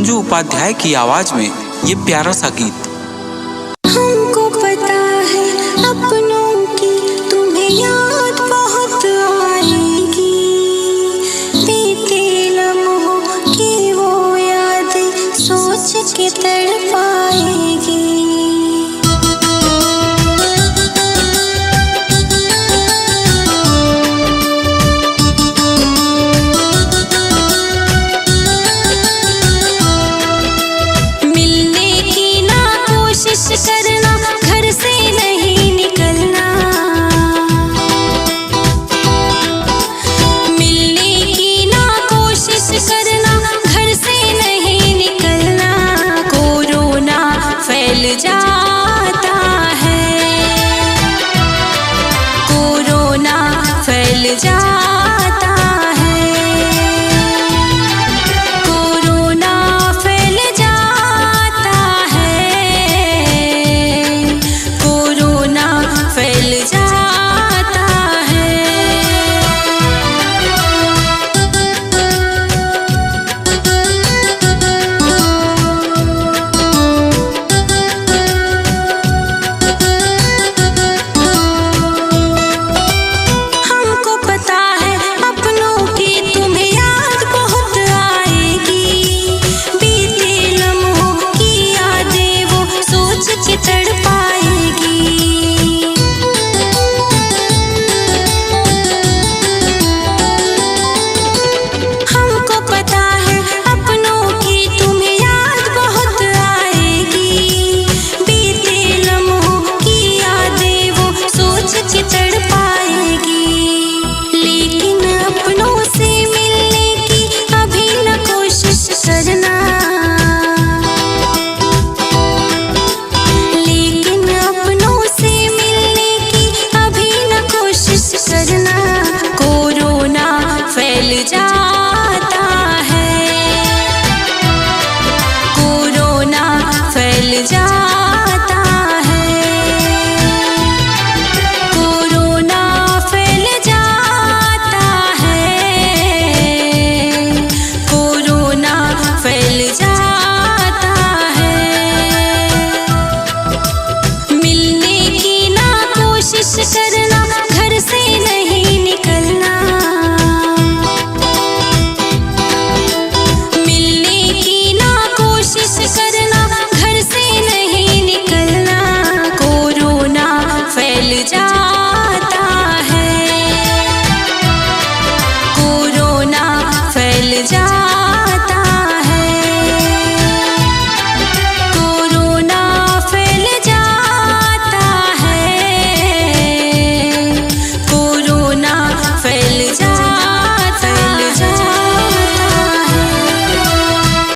मंजू उपाध्याय की आवाज में ये प्यारा सा गीत। हमको पता है अपनों की तुम्हें याद बहुत आएगी, बीते लम्हों की वो याद सोच के तड़पाएगी। करना घर से नहीं निकलना, मिलने की ना कोशिश करना, घर से नहीं निकलना। कोरोना फैल जाता है, कोरोना फैल जाता है, कोरोना फैल जाता है, कोरोना फैल जाता है। हमको पता है अपनों की तुम्हें याद बहुत आएगी, बीते लम्हों की यादें वो सोच के तड़पाएगी। हमको पता है अपनों की तुम्हें याद बहुत आएगी, बीते लम्हों की यादें वो सोच के तड़पाएगी। लेकिन अपनों से मिलने की अभी न कोशिश करना, लेकिन अपनों से मिलने की अभी न कोशिश करना। कोरोना फैल जाता है, कोरोना फैल जाता